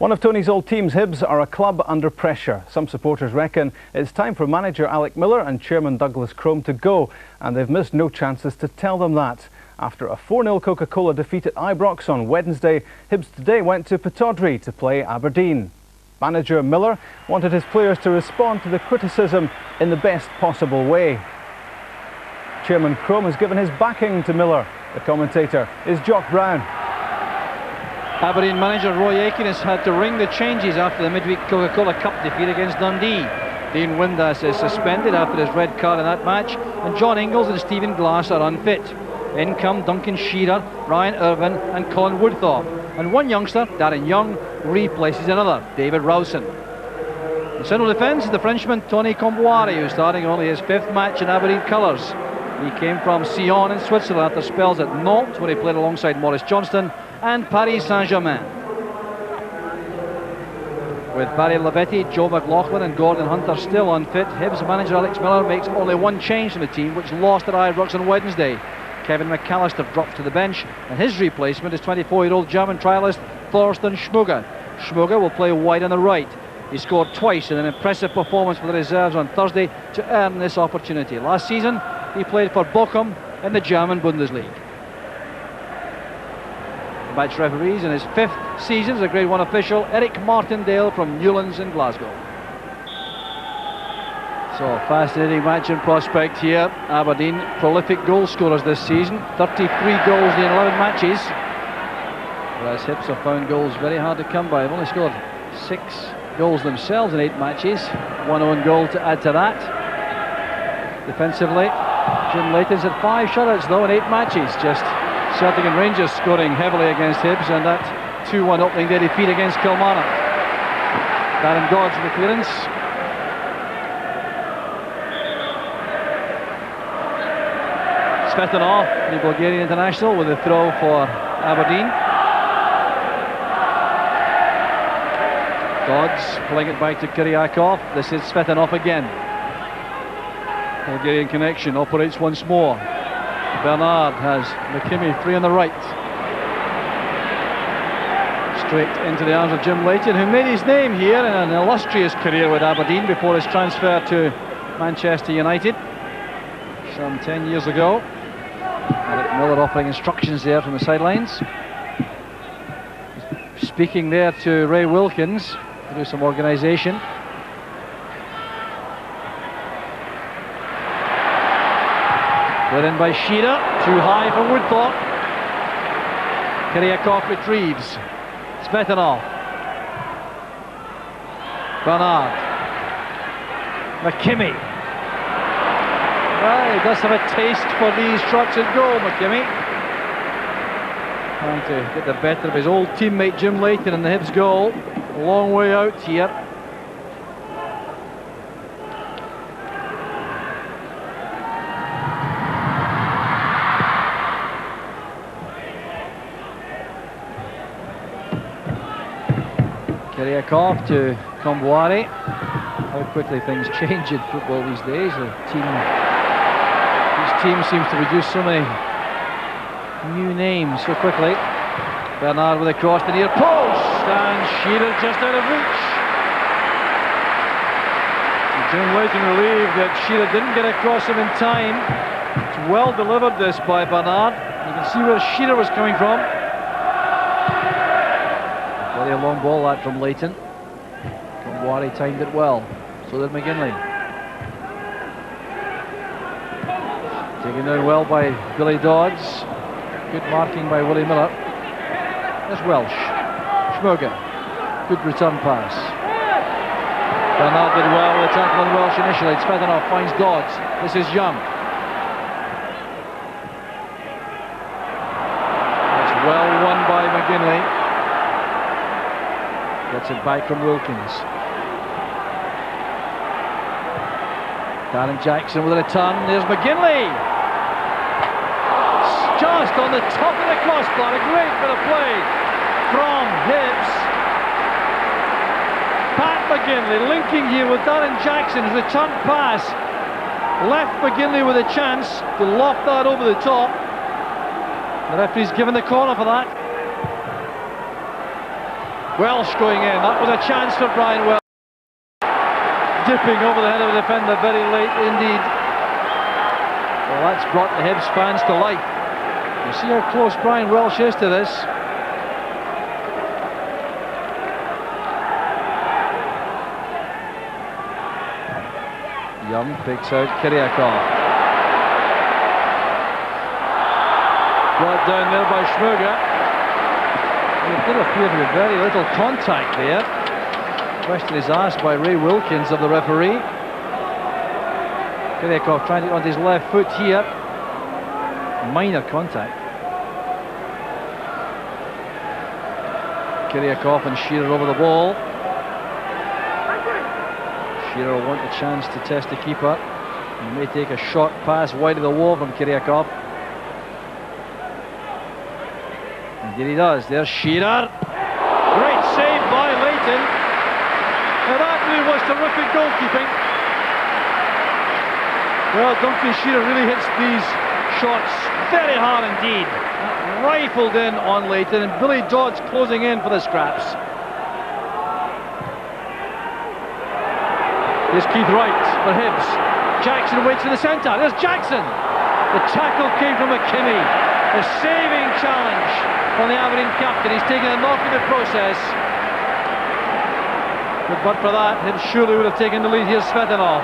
One of Tony's old teams, Hibs, are a club under pressure. Some supporters reckon it's time for manager Alec Miller and chairman Douglas Crome to go, and they've missed no chances to tell them that. After a 4-0 Coca-Cola defeat at Ibrox on Wednesday, Hibs today went to Pittodrie to play Aberdeen. Manager Miller wanted his players to respond to the criticism in the best possible way. Chairman Crome has given his backing to Miller. The commentator is Jock Brown. Aberdeen manager Roy Aitken has had to ring the changes after the midweek Coca-Cola Cup defeat against Dundee. Dean Windass is suspended after his red card in that match, and John Ingles and Stephen Glass are unfit. In come Duncan Shearer, Ryan Irvin and Colin Woodthorpe. And one youngster, Darren Young, replaces another, David Rowson. In central defence is the Frenchman Tony Comboiré, who's starting only his 5th match in Aberdeen colours. He came from Sion in Switzerland after spells at Nantes, where he played alongside Maurice Johnston, and Paris Saint-Germain. With Barry Lavetti, Joe McLaughlin and Gordon Hunter still unfit, Hibs manager Alex Miller makes only one change from the team, which lost at Ibrox on Wednesday. Kevin McAllister drops to the bench, and his replacement is 24-year-old German trialist Thorsten Schmuger. Schmuger will play wide on the right. He scored twice in an impressive performance for the reserves on Thursday to earn this opportunity. Last season, he played for Bochum in the German Bundesliga. Match referees in his 5th season as a Grade 1 official, Eric Martindale from Newlands in Glasgow. So, fascinating match in prospect here. Aberdeen, prolific goal scorers this season, 33 goals in 11 matches. Whereas Hibs have found goals very hard to come by. They've only scored 6 goals themselves in 8 matches. One own goal to add to that. Defensively, Jim Leighton's had 5 shutouts though in 8 matches. Just Celtic and Rangers scoring heavily against Hibs, and that 2-1 opening day defeat against Kilmarnock. Darren Dodds with the clearance. Svetanov, the Bulgarian international, with a throw for Aberdeen. Dodds playing it back to Kiryakov. This is Svetanov again. Bulgarian connection operates once more. Bernard has McKimmie free on the right. Straight into the arms of Jim Leighton, who made his name here in an illustrious career with Aberdeen before his transfer to Manchester United some 10 years ago. Alec Miller offering instructions there from the sidelines. Speaking there to Ray Wilkins to do some organisation. Put in by Shearer, too high for Woodthorpe. Kiryakov retrieves. Svetanov. Bernard. McKimmie. Well, he does have a taste for these shots at goal, McKimmie. Trying to get the better of his old teammate Jim Leighton in the Hibs goal. A long way out here. Kiryakov to Comboiré. How quickly things change in football these days. Each team seems to produce so many new names so quickly. Bernard with a cross to near post, and Shearer just out of reach. Jim Leighton relieved that Shearer didn't get across him in time. It's well delivered this by Bernard. You can see where Shearer was coming from. Very long ball that from Leighton. Comboiré timed it well. So did McGinley. Taken down well by Billy Dodds. Good marking by Willie Miller. There's Welsh. Schmuger. Good return pass. Bernard did well with the tackle on Welsh initially. Svetanov finds Dodds. This is Young. That's well won by McGinley. Gets it back from Wilkins. Darren Jackson with a return. There's McGinley. Just on the top of the crossbar. A great bit of play from Hibs. Pat McGinley linking here with Darren Jackson. His return pass left McGinley with a chance to loft that over the top. The referee's given the corner for that. Welsh going in. That was a chance for Brian Welsh. Dipping over the head of a defender very late indeed. Well, that's brought the Hibs fans to life. You see how close Brian Welsh is to this. Young picks out Kiriakov. Brought down there by Schmuger. There did appear to be very little contact there. The question is asked by Ray Wilkins of the referee. Kiriakov trying to get on his left foot here. Minor contact. Kiriakov and Shearer over the ball. Shearer will want a chance to test the keeper. He may take a short pass wide of the wall from Kiriakov. Indeed he does. There's Shearer. Great save by Leighton. Now that really was terrific goalkeeping. Well, Duncan Shearer really hits these shots very hard indeed. Rifled in on Leighton, and Billy Dodds closing in for the scraps. Here's Keith Wright for Hibs. Jackson waits in the centre. There's Jackson. The tackle came from McKinney. A saving challenge from the Aberdeen captain. He's taken a knock in the process. But for that, Hibs surely would have taken the lead. Here's Svetanov.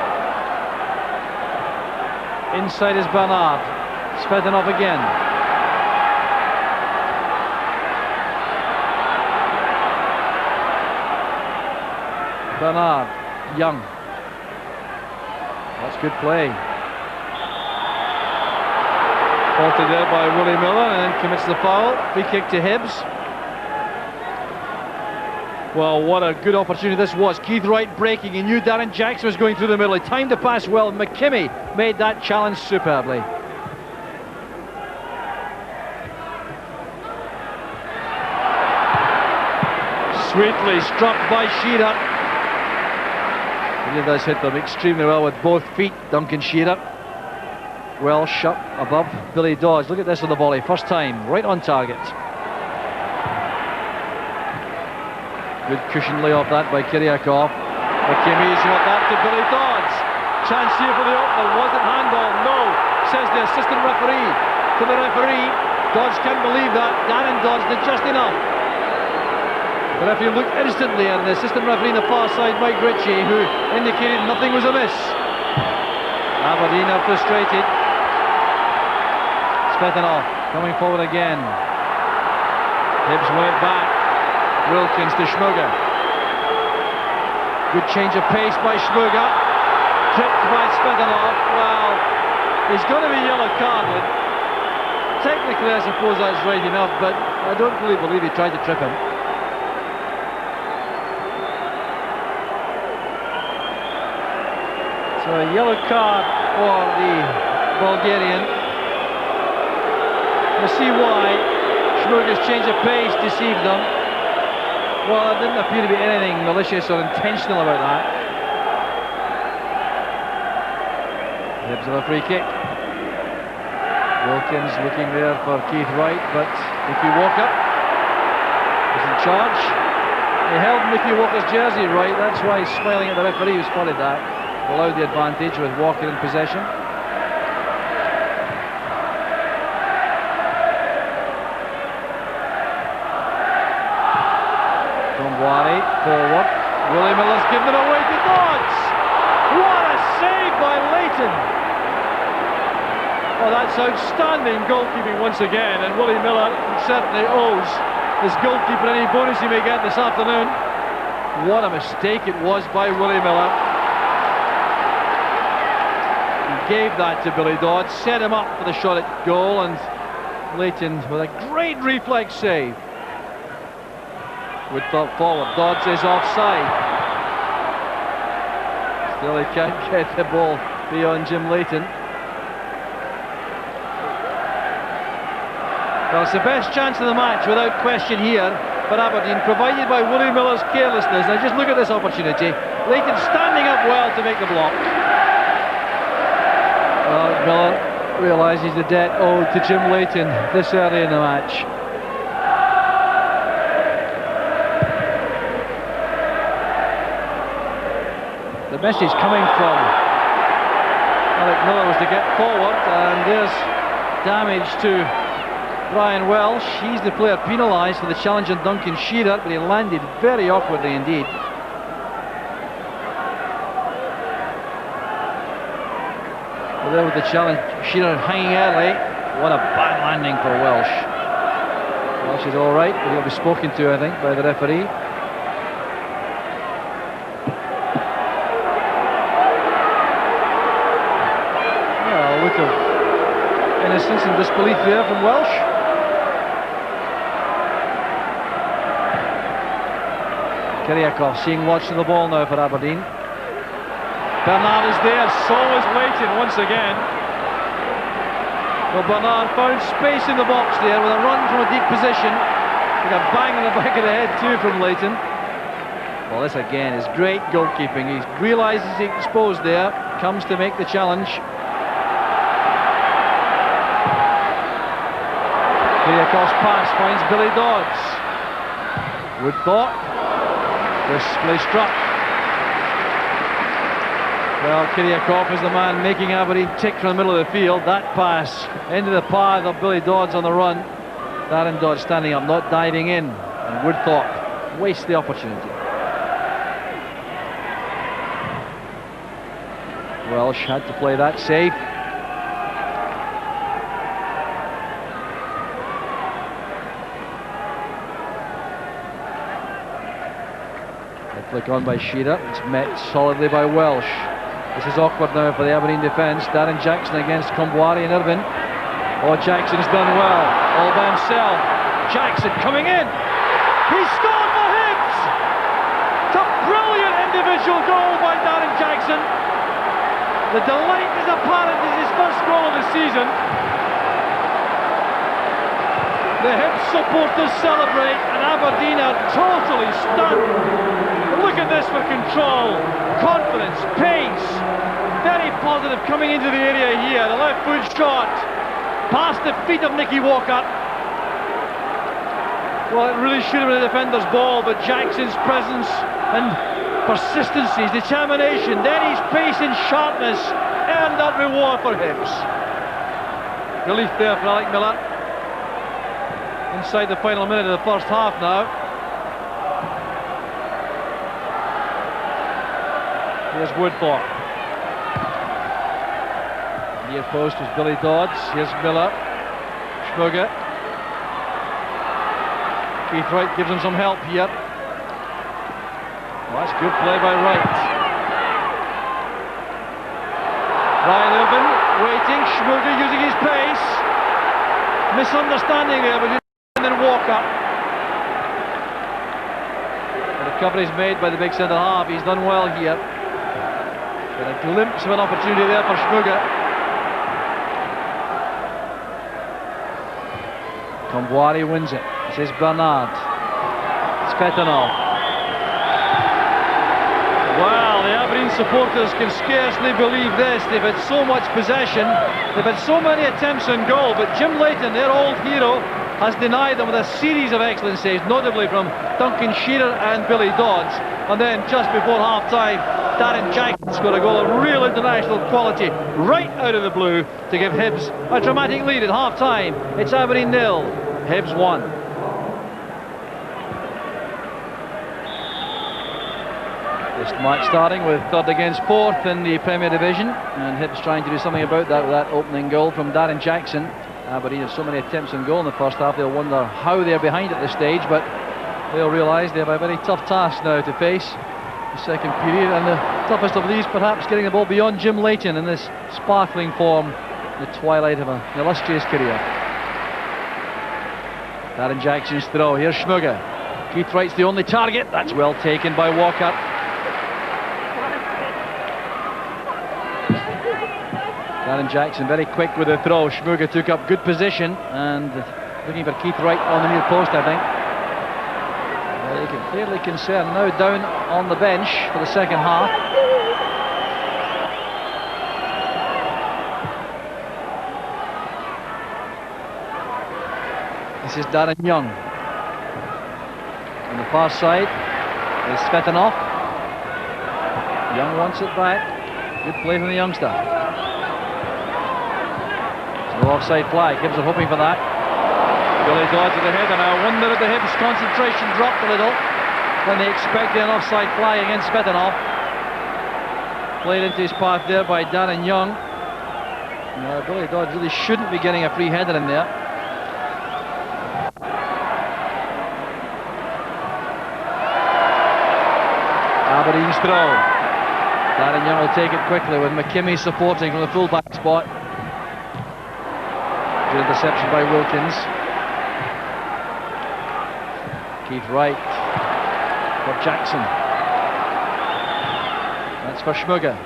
Inside is Bernard. Svetanov again. Bernard. Young. That's good play. Faulted there by Willie Miller and then commits the foul. Free kick to Hibs. Well, what a good opportunity this was. Keith Wright breaking. He knew Darren Jackson was going through the middle. He timed the pass well. McKimmie made that challenge superbly. Sweetly struck by Shearer. He does hit them extremely well with both feet, Duncan Shearer. Well shot above Billy Dodds. Look at this on the volley, first time, right on target. Good cushion layoff that by Kiriakov. McKimmie's got that to Billy Dodds. Chance here for the opener. Was it handball? No, says the assistant referee. To the referee, Dodds can't believe that. Darren Dodds did just enough. The referee looked instantly, and the assistant referee on the far side, Mike Ritchie, who indicated nothing was amiss. Aberdeen are frustrated. Svetanov coming forward again. Hibs win it back. Wilkins to Schmuger. Good change of pace by Schmuger. Tripped by Svetanov. Well, he's going to be yellow carded. Technically, I suppose that's right enough, but I don't really believe he tried to trip him. So a yellow card for the Bulgarian. You see why Schmuger's change of pace deceived them. Well, there didn't appear to be anything malicious or intentional about that. Hibs have a free kick. Wilkins looking there for Keith Wright, but Mickey Walker is in charge. He held Mickey Walker's jersey right, that's why he's smiling at the referee who spotted that. Allowed the advantage with Walker in possession. Wari forward. Willie Miller's given it away to Dodds. What a save by Leighton. Oh, that's outstanding goalkeeping once again, and Willie Miller certainly owes his goalkeeper any bonus he may get this afternoon. What a mistake it was by Willie Miller. He gave that to Billy Dodds, set him up for the shot at goal, and Leighton with a great reflex save. Wood thought forward, Dodds is offside. Still he can't get the ball beyond Jim Leighton. Well, it's the best chance of the match without question here for Aberdeen, provided by Willie Miller's carelessness. Now just look at this opportunity. Leighton standing up well to make the block. Well, Miller realises the debt owed to Jim Leighton this early in the match. the message coming from Alec Miller was to get forward, and there's damage to Brian Welsh. He's the player penalised for the challenge on Duncan Shearer, but he landed very awkwardly indeed. Well, there with the challenge, Shearer hanging early. What a bad landing for Welsh. Welsh is all right, but he'll be spoken to, I think, by the referee. Well, a look of innocence and disbelief there from Welsh. Kiriakov seeing lots of the ball now for Aberdeen. Bernard is there, so is Leighton once again. Well, Bernard found space in the box there with a run from a deep position. With a bang in the back of the head too from Leighton. Well, this again is great goalkeeping. He realises he's exposed there, comes to make the challenge. Kiriakov's pass finds Billy Dodds. Woodthorpe. Crisply struck. Well, Kiriakov is the man making Aberdeen tick from the middle of the field. That pass into the path of Billy Dodds on the run. Darren Dodds standing up, not diving in. And Woodthorpe wastes the opportunity. Welsh had to play that safe. Flick on by Shearer. It's met solidly by Welsh. This is awkward now for the Aberdeen defence. Darren Jackson against Comboire and Irvine. Oh, Jackson's done well, all by himself. Jackson coming in. He scored for Hibs. It's a brilliant individual goal by Darren Jackson. The delight is apparent. It's his first goal of the season. The Hibs supporters celebrate, and Aberdeen are totally stunned. Look at this for control, confidence, pace. Very positive coming into the area here. The left foot shot past the feet of Nicky Walker. Well, it really should have been a defender's ball, but Jackson's presence and persistency, his determination, then his pace and sharpness earned that reward for Hibs. Relief there for Alec Miller. Inside the final minute of the first half now. Here's Woodthorpe. Near post was Billy Dodds. Here's Miller. Schmugger. Keith Wright gives him some help here. Well, that's good play by Wright. Ryan Irvine waiting. Schmugger using his pace. Misunderstanding there, but and then Walker. The recovery is made by the big centre half. He's done well here. Got a glimpse of an opportunity there for Schmugger. Comboire wins it. This is Bernard. Svetanov. Well, the Aberdeen supporters can scarcely believe this. They've had so much possession. They've had so many attempts on goal, but Jim Leighton, their old hero, has denied them with a series of excellent saves, notably from Duncan Shearer and Billy Dodds. And then just before half-time, Darren Jackson scored a goal of real international quality right out of the blue to give Hibs a dramatic lead at half-time. It's Aberdeen 0, Hibs 1. This match starting with third against fourth in the Premier Division, and Hibs trying to do something about that with that opening goal from Darren Jackson. Aberdeen have so many attempts on goal in the first half, they'll wonder how they're behind at this stage, but they'll realise they have a very tough task now to face the second period, and the toughest of these perhaps getting the ball beyond Jim Leighton in this sparkling form in the twilight of an illustrious career. Darren Jackson's throw. Here's Schmugger. Keith Wright's the only target. That's well taken by Walker. Darren Jackson very quick with the throw. Schmugger took up good position and looking for Keith Wright on the near post, I think. Well, they can fairly concerned now down on the bench for the second half. This is Darren Young. On the far side is Svetanov. Young wants it back. Good play from the youngster. No offside flag. Hibs are hoping for that. Billy Dodds with the header now. I wonder if the Hibs concentration dropped a little when they expected an offside flag against Svetanov. Played into his path there by Darren Young. No, Billy Dodds really shouldn't be getting a free header in there. Aberdeen's throw. Darren Young will take it quickly with McKimmie supporting from the full-back spot. Good interception by Wilkins. Keith Wright for Jackson. That's for Schmugger.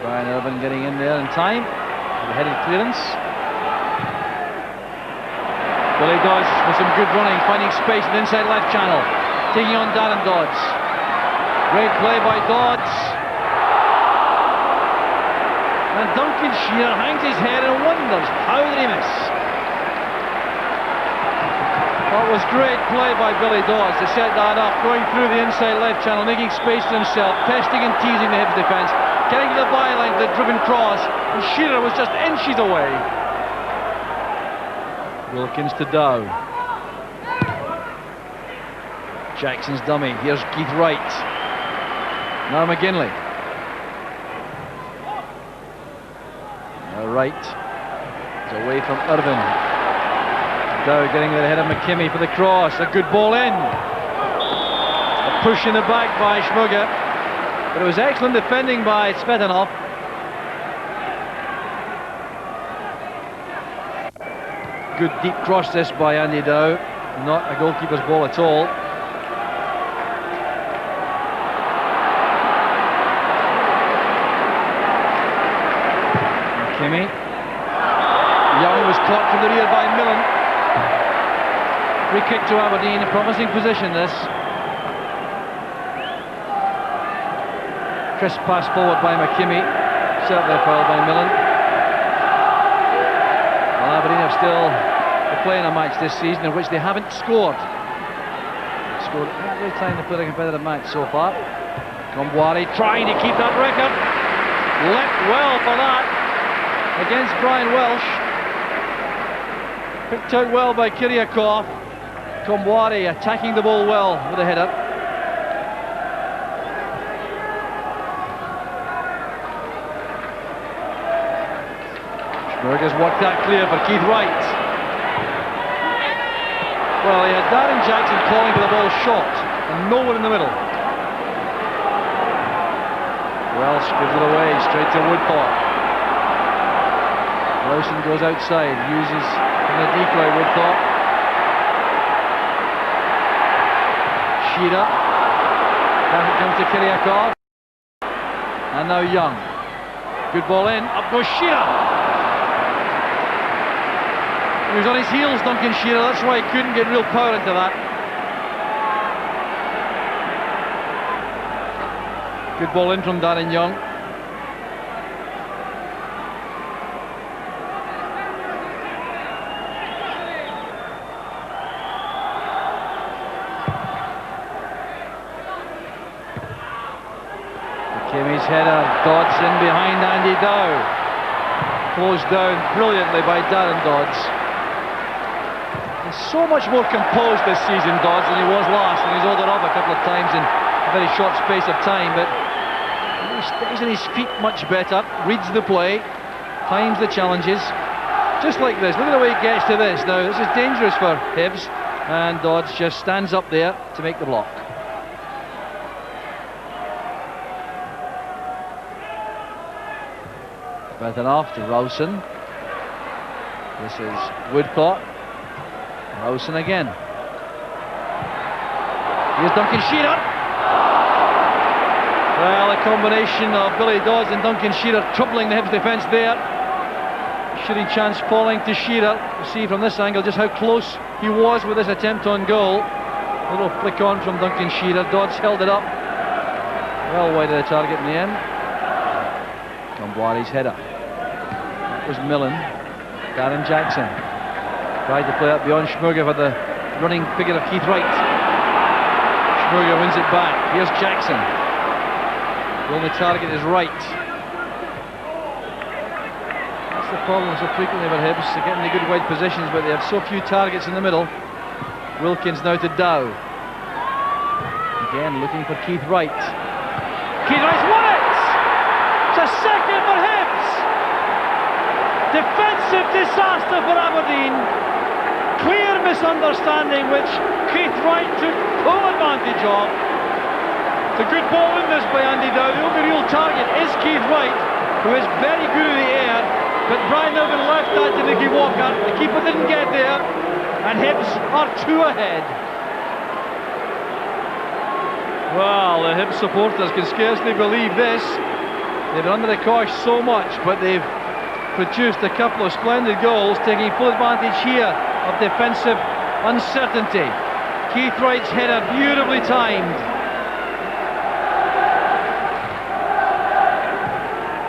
Brian Irvin getting in there in time. The headed clearance. Billy Dodds with some good running, finding space in the inside left channel. Taking on Darren Dodds. Great play by Dodds. And Duncan Shearer hangs his head and wonders, how did he miss? That was great play by Billy Dodds to set that up, going through the inside left channel, making space for himself, testing and teasing the Hibs defence, getting to the byline for the driven cross, and Shearer was just inches away. Wilkins to Dow. Jackson's dummy. Here's Keith Wright. Now McGinley. Now Wright is away from Irvin. Dow getting the head of McKimmie for the cross. A good ball in. A push in the back by Schmugger. But it was excellent defending by Svetanov. Good deep cross this by Andy Dow. Not a goalkeeper's ball at all. McKimmie. Young was caught from the rear by Millen. Free kick to Aberdeen, a promising position this. Crisp pass forward by McKimmie. Certainly a foul by Millen. Well, Aberdeen have still been playing a match this season in which they haven't scored. They've scored every time they played a competitive match so far. Kombwari trying to keep that record. Leapt well for that against Brian Welsh. Picked out well by Kiriakov. Kombwari attacking the ball well with a header. Schmurger's worked that clear for Keith Wright. Well, he had Darren Jackson calling for the ball short and no one in the middle. Welsh gives it away straight to Woodcock. Wilson goes outside, uses from the decoy Woodcock. Shearer. Comes to Kiriakov. And now Young. Good ball in. Up goes Shearer. He was on his heels, Duncan Shearer. That's why he couldn't get real power into that. Good ball in from Darren Young. McKimmie's header, Dodds in behind Andy Dow. Closed down brilliantly by Darren Dodds. He's so much more composed this season, Dodds, than he was last, and he's ordered up a couple of times in a very short space of time, but he stays on his feet much better, reads the play, times the challenges, just like this. Look at the way he gets to this. Now, this is dangerous for Hibs, and Dodds just stands up there to make the block. Svetanov to Rowson. This is Woodcock. Rowson again. Here's Duncan Shearer. Well, a combination of Billy Dodds and Duncan Shearer troubling the Hibs defence there. Shooting chance falling to Shearer. You see from this angle just how close he was with this attempt on goal. A little flick on from Duncan Shearer. Dodds held it up well wide of the target in the end. Kombwari's header. That was Millen. Darren Jackson tried to play up beyond Schmurger for the running figure of Keith Wright. Schmurger wins it back. Here's Jackson. The only target is right. That's the problem so frequently with Hibs. They're getting the good wide positions, but they have so few targets in the middle. Wilkins now to Dow. Again, looking for Keith Wright. Keith Wright's won it! It's a second for Hibs! Defensive disaster for Aberdeen. Clear misunderstanding which Keith Wright took full advantage of. It's a good ball in this by Andy Dow. The only real target is Keith Wright, who is very good in the air, but Brian Irvin left that to Nicky Walker. The keeper didn't get there, and Hibs are 2 ahead. Well, the Hibs supporters can scarcely believe this. They've been under the cosh so much, but they've produced a couple of splendid goals, taking full advantage here of defensive uncertainty. Keith Wright's header beautifully timed.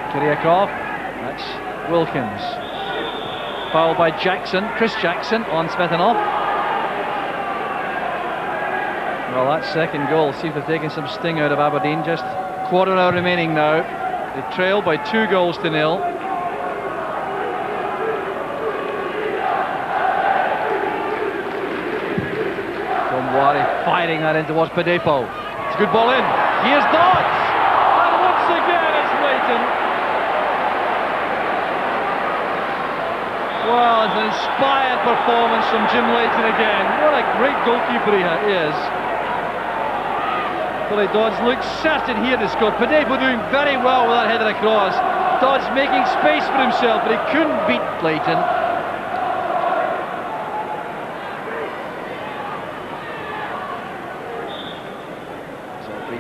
Kiriakov, that's Wilkins. Fouled by Jackson, Chris Jackson on Smetanoff. Well, that second goal seems to have taken some sting out of Aberdeen. Just quarter hour remaining now. They trail by 2 goals to 0. Firing that in towards Padepo. It's a good ball in. Here's Dodds, and once again it's Leighton. Well, it's an inspired performance from Jim Leighton again. What a great goalkeeper he is. Billy Dodds looks certain here to score. Padepo doing very well with that header across. Dodds making space for himself, but he couldn't beat Leighton.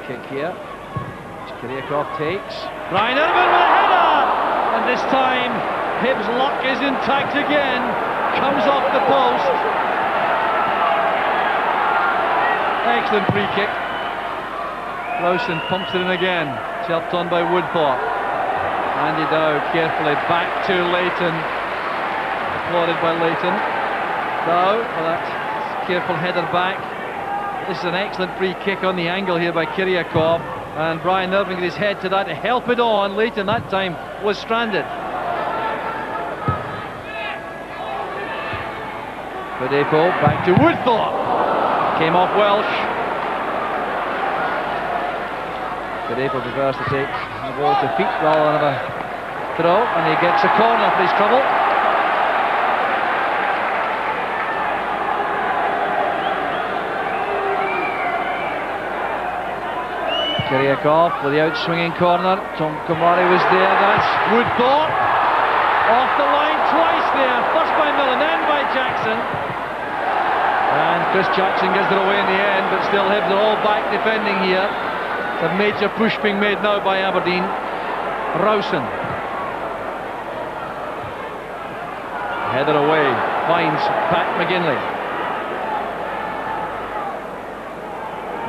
Kick here, which Kiriakov takes. Brian Irvin with a header, and this time Hibs' luck is intact again. Comes off the post. Excellent free kick. Lowson pumps it in again. It's helped on by Woodthorpe. Andy Dow carefully back to Leighton. Applauded by Leighton. Dow for that careful header back. This is an excellent free kick on the angle here by Kiriakov, and Brian Irving with his head to that to help it on. Leighton that time was stranded. Padepo back to Woodthorpe. Came off Welsh. Padepo prefers to take the ball to feet rather than have a throw, and he gets a corner for his trouble. Kiriakov with the out-swinging corner. Tom Kamari was there. That's Woodthorpe. Off the line twice there. First by Millen, then by Jackson. And Chris Jackson gets it away in the end, but still Hibs are all back defending here. It's a major push being made now by Aberdeen. Rowson. Header away. Finds Pat McGinley.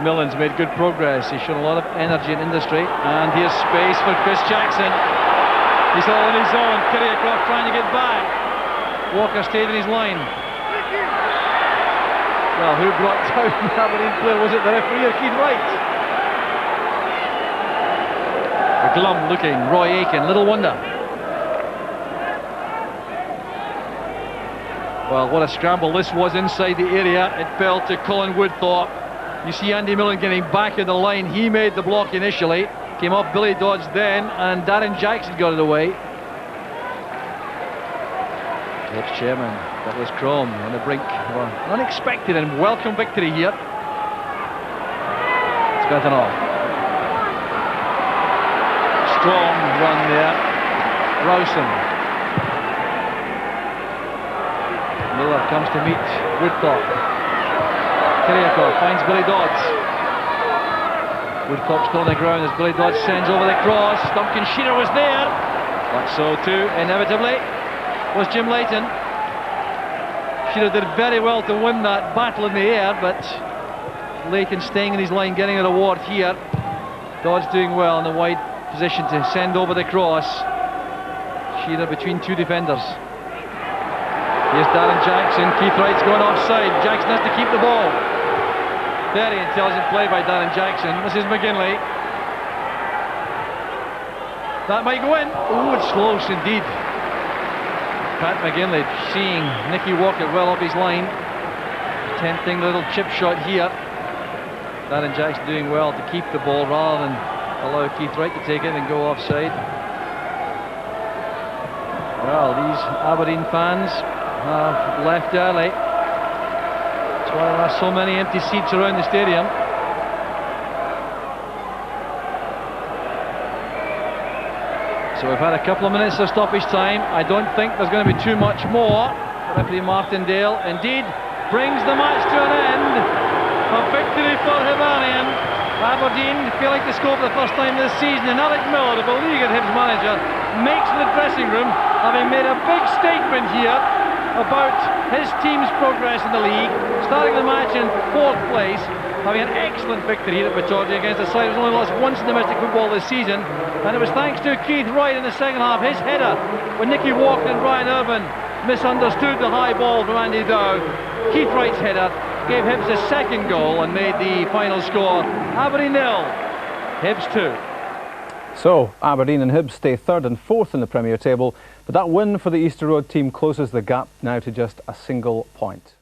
Millen's made good progress. He's shown a lot of energy and industry, and here's space for Chris Jackson. He's all on his own. Kiriakov trying to get back. Walker stayed in his line. Well, who brought down the Aberdeen player? Was it the referee or Keith Wright? A glum looking Roy Aitken, little wonder. Well, what a scramble this was inside the area. It fell to Colin Woodthorpe. You see Andy Millen getting back in the line. He made the block initially. Came off Billy Dodds then, and Darren Jackson got it away. Hibs chairman Douglas Crome on the brink of an unexpected and welcome victory here. Smetanoff. Strong run there. Rowson. Miller comes to meet Woodthorpe. Kiriakov finds Billy Dodds. Woodthorpe still on the ground as Billy Dodds sends over the cross. Duncan Shearer was there, but so too, inevitably, was Jim Leighton. Shearer did very well to win that battle in the air, but Leighton staying in his line, getting a reward here. Dodds doing well in the wide position to send over the cross. Shearer between 2 defenders. Here's Darren Jackson. Keith Wright's going offside. Jackson has to keep the ball. Very intelligent play by Darren Jackson. This is McGinley. That might go in. Oh, it's close indeed. Pat McGinley seeing Nicky Walker well off his line. Tempting little chip shot here. Darren Jackson doing well to keep the ball rather than allow Keith Wright to take it and go offside. Well, these Aberdeen fans have left early. That's why there are so many empty seats around the stadium. So we've had a couple of minutes of stoppage time. I don't think there's going to be too much more. Referee Martindale indeed brings the match to an end. A victory for Hibernian. Aberdeen feeling to score for the first time this season, and Alec Miller, the beleaguered Hibs manager, makes the dressing room, having made a big statement here about his team's progress in the league, starting the match in 4th place, having an excellent victory here at Pittodrie against a side that was only lost once in domestic football this season. And it was thanks to Keith Wright in the second half, his header, when Nicky Walker and Brian Urban misunderstood the high ball from Andy Dow. Keith Wright's header gave Hibs a second goal and made the final score Aberdeen 0, Hibs 2. So, Aberdeen and Hibs stay 3rd and 4th in the Premier table, but that win for the Easter Road team closes the gap now to just a single point.